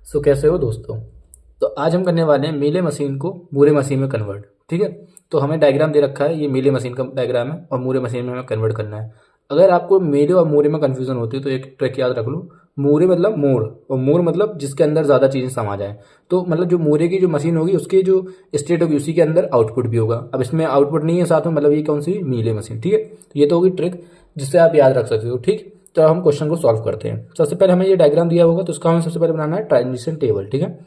सो कैसे हो दोस्तों। तो आज हम करने वाले हैं मीले मशीन को मूरे मशीन में कन्वर्ट। ठीक है। तो हमें डायग्राम दे रखा है, ये मीले मशीन का डायग्राम है और मूरे मशीन में हमें कन्वर्ट करना है। अगर आपको मेले और मूरे में कन्फ्यूजन होती है तो एक ट्रिक याद रख लो। मूरे मतलब मोर, और मोर मतलब जिसके अंदर ज़्यादा चीज़ें समा जाए। तो मतलब जो मूरे की जो मशीन होगी उसके जो स्टेट होगी उसी के अंदर आउटपुट भी होगा। अब इसमें आउटपुट नहीं है साथ में, मतलब ये कौन सी मीले मशीन। ठीक है। तो ये तो होगी ट्रिक जिससे आप याद रख सकते हो। ठीक। तो अब हम क्वेश्चन को सॉल्व करते हैं। सबसे पहले हमें ये डायग्राम दिया होगा तो उसका हमें सबसे पहले बनाना है ट्रांजिशन टेबल। ठीक है।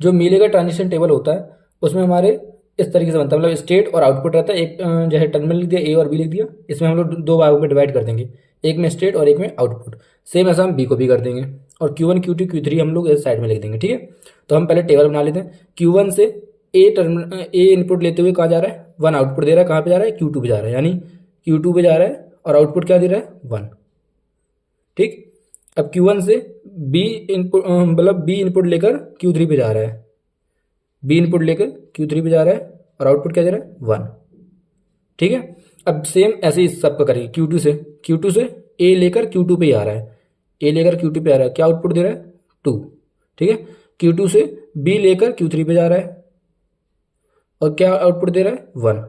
जो मीले का ट्रांजिशन टेबल होता है उसमें हमारे इस तरीके से बनता है, मतलब स्टेट और आउटपुट रहता है। एक जो है टर्मिनल लिख दिया, ए और बी लिख दिया। इसमें हम लोग दो भागों में डिवाइड कर देंगे, एक में स्टेट और एक में आउटपुट। सेम ऐसा हम बी को भी कर देंगे। और Q1 Q2 Q3 हम लोग इस साइड में लिख देंगे। ठीक है। तो हम पहले टेबल बना लेते हैं। Q1 से ए इनपुट लेते हुए कहाँ जा रहा है, 1 आउटपुट दे रहा है। कहाँ पे जा रहा है, Q2 पे जा रहा है, यानी Q2 पे जा रहा है और आउटपुट क्या दे रहा है, 1। ठीक। अब Q1 से बी इनपुट मतलब बी इनपुट लेकर Q3 पे जा रहा है, बी इनपुट लेकर Q3 पे जा रहा है और आउटपुट क्या दे रहा है, 1। ठीक है। अब सेम ऐसे ही सबका करेंगे। Q2 से ए लेकर Q2 पे आ रहा है, ए लेकर Q2 पे आ रहा है, क्या आउटपुट दे रहा है, 2। ठीक है। Q2 से बी लेकर Q3 पे जा रहा है और क्या आउटपुट दे रहा है, 1।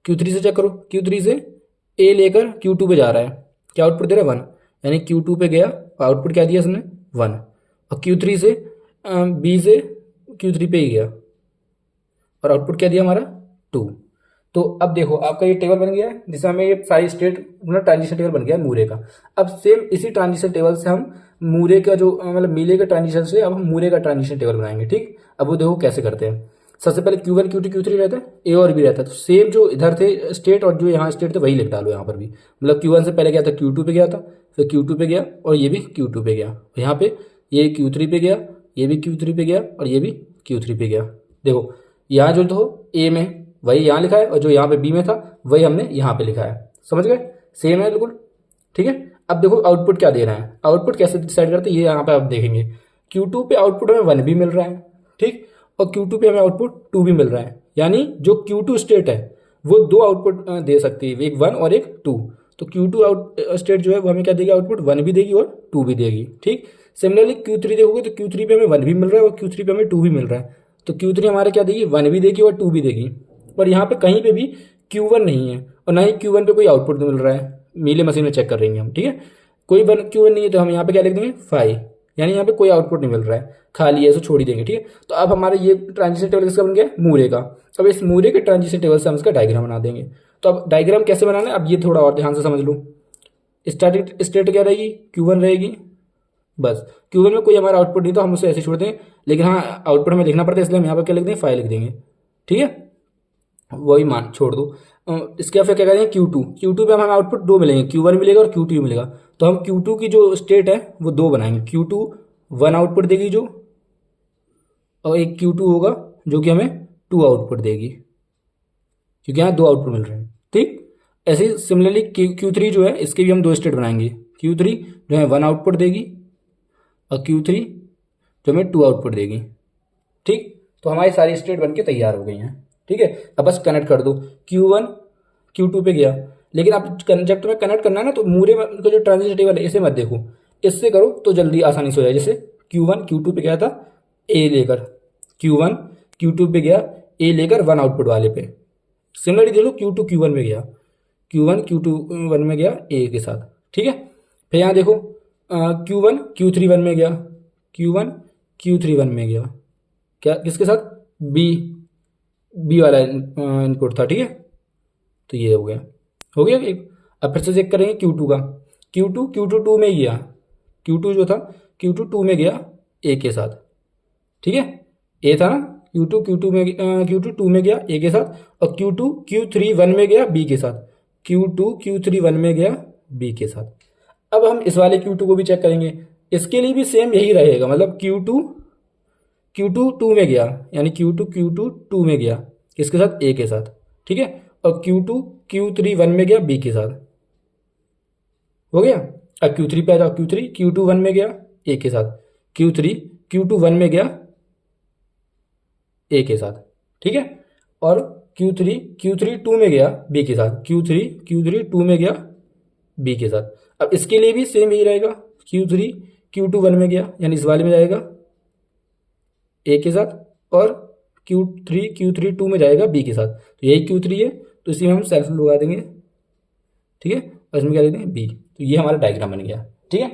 Q3 से चेक करो, Q3 से ए लेकर Q2 पे जा रहा है, क्या आउटपुट दे रहा है, 1। यानी Q2 पे गया, आउटपुट क्या दिया इसने, 1। और Q3 से बी से Q3 पे ही गया और आउटपुट क्या दिया हमारा, 2। तो अब देखो आपका ये टेबल बन गया है जिसमें हमें ये सारी स्टेट मतलब ट्रांजिशन टेबल बन गया है मूरे का। अब सेम इसी ट्रांजिशन टेबल से हम मूरे का जो मतलब मीले का ट्रांजिशन से अब हम मूरे का ट्रांजिशन टेबल बनाएंगे। ठीक। अब वो देखो कैसे करते हैं। सबसे पहले Q1 Q2 Q3 रहता है, ए और बी रहता है। तो सेम जो इधर थे स्टेट और जो यहाँ स्टेट थे वही लिख डालो यहाँ पर भी। मतलब Q1 से पहले गया था Q2 पे गया था, फिर Q2 पे गया और ये भी Q2 पे गया। यहाँ पे ये Q3 पे गया, ये भी Q3 पे गया और ये भी Q3 पे गया। देखो यहाँ जो तो ए में वही यहाँ लिखा है और जो यहाँ पे बी में था वही हमने यहाँ पे लिखा है। समझ गए, सेम है बिल्कुल। ठीक है। अब देखो आउटपुट क्या दे रहा है, आउटपुट कैसे डिसाइड करते हैं ये यहाँ पे आप देखेंगे। Q2 पे आउटपुट हमें 1 भी मिल रहा है। ठीक। और Q2 पे हमें आउटपुट 2 भी मिल रहा है, यानी जो Q2 स्टेट है वो दो आउटपुट दे सकती है, एक 1 और एक 2। तो Q2 आउट स्टेट जो है वो हमें क्या देगी, आउटपुट 1 भी देगी और 2 भी देगी। ठीक। सिमिलरली Q3 देखोगे तो Q3 पे हमें 1 भी मिल रहा है और Q3 पे हमें 2 भी मिल रहा है। तो Q3 हमारे क्या देगी, 1 भी देगी और 2 भी देगी। पर यहाँ पे कहीं पे भी Q1 नहीं है और ना ही Q1 पे कोई आउटपुट मिल रहा है। मीले मशीन में चेक कर रही हैं हम। ठीक है। कोई Q1 नहीं है तो हम यहाँ पे क्या लिख देंगे, 5, यानी यहाँ पे कोई आउटपुट नहीं मिल रहा है, खाली है, ऐसे छोड़ ही देंगे। ठीक है। तो अब हमारे ये ट्रांजिशन टेबल किसका बन गया, मूरे का। अब इस मूरे के ट्रांजिशन टेबल से हम इसका डायग्राम बना देंगे। तो अब डायग्राम कैसे बनाना है अब ये थोड़ा और ध्यान से समझ लो। स्टार्टिंग स्टेट क्या रहेगी, Q1 रहेगी। बस Q1 में कोई हमारा आउटपुट नहीं तो हम उसे ऐसे छोड़ देंगे, लेकिन हाँ आउटपुट हमें लिखना पड़ता है इसलिए हम यहाँ पर क्या लिख देंगे, 5 लिख देंगे। ठीक है। वही मान छोड़ दो। इसके फिर क्या करेंगे, Q2 पे हमें आउटपुट 2 मिलेंगे, Q1 मिलेगा और Q2 मिलेगा। तो हम Q2 की जो स्टेट है वो 2 बनाएंगे। Q2 1 आउटपुट देगी जो, और एक Q2 होगा जो कि हमें 2 आउटपुट देगी, क्योंकि यहाँ 2 आउटपुट मिल रहे हैं। ठीक। ऐसे ही सिमिलरली Q3 जो है इसके भी हम 2 स्टेट बनाएंगे। Q3 जो है 1 आउटपुट देगी और Q3 जो हमें 2 आउटपुट देगी। ठीक। तो हमारी सारी स्टेट बनके तैयार हो गई हैं। ठीक है। अब बस कनेक्ट कर दो। Q1 Q2 पे गया, लेकिन आप जब तुम्हें कनेक्ट करना है ना तो मूरे का जो ट्रांजिशन टेबल है इसे मत देखो, इससे करो तो जल्दी आसानी से हो जाए। जैसे Q1 Q2 पे गया था ए लेकर, Q1 Q2 पे गया ए लेकर 1 आउटपुट वाले पे। सिमिलरली देख लो Q2 Q1 में गया, Q1 Q2 1 में गया ए के साथ। ठीक है। फिर यहाँ देखो Q1 Q3 1 में गया, Q1 Q3 1 में गया, क्या किसके साथ, बी, बी वाला इनपुट था। ठीक है। तो ये हो गया एक। अब फिर से चेक करेंगे Q2 का, Q2 2 में गया, Q2 जो था Q2 2 में गया ए के साथ। ठीक है। ए था ना, Q2 2 में गया ए के साथ, और Q2 Q3 1 में गया बी के साथ, Q2 Q3 1 में गया बी के साथ। अब हम इस वाले Q2 को भी चेक करेंगे, इसके लिए भी सेम यही रहेगा। मतलब Q2 2 में गया, यानी Q2 2 में गया किसके साथ, ए के साथ। ठीक है। और Q2 Q3 1 में गया बी के साथ। हो गया। अब Q3 पे आ जाओ, Q2 1 में गया ए के साथ, Q2 1 में गया ए के साथ। ठीक है। और Q3 2 में गया बी के साथ, Q3 2 में गया बी के साथ। अब इसके लिए भी सेम यही रहेगा, Q2 1 में गया, यानी इस वाले में जाएगा A के साथ, और Q3 2 में जाएगा B के साथ। तो यही Q3 है, तो इसी में हम सेल्फ लूप लगा देंगे, ठीक है, और इसमें क्या दे देंगे B। तो ये हमारा डायग्राम बन गया, ठीक है।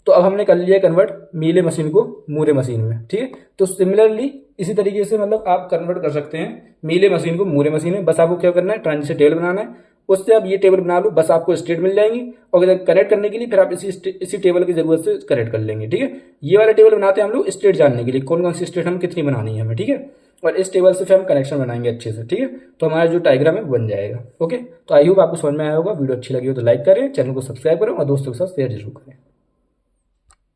तो अब हमने कर लिया कन्वर्ट मीले मशीन को मूरे मशीन में, ठीक है। तो सिमिलरली इसी तरीके से मतलब आप कन्वर्ट कर सकते हैं मीले मशीन को मूरे मशीन में। बस आपको क्या करना है, ट्रांजिशन टेबल बनाना है, उससे आप ये टेबल बना लो, बस आपको स्टेट मिल जाएंगी, और कनेक्ट करने के लिए फिर आप इसी टेबल की जरूरत से कनेक्ट कर लेंगे, ठीक है। ये वाला टेबल बनाते हैं हम लोग स्टेट जानने के लिए, कौन कौन सी स्टेट हम कितनी बनानी है हमें, ठीक है। और इस टेबल से फिर हम कनेक्शन बनाएंगे अच्छे से, ठीक है। तो हमारा जो डायग्राम है बन जाएगा। ओके, तो आई होप आपको समझ में आया होगा। वीडियो अच्छी लगी हो तो लाइक करें, चैनल को सब्सक्राइब करें और दोस्तों के साथ शेयर जरूर करें।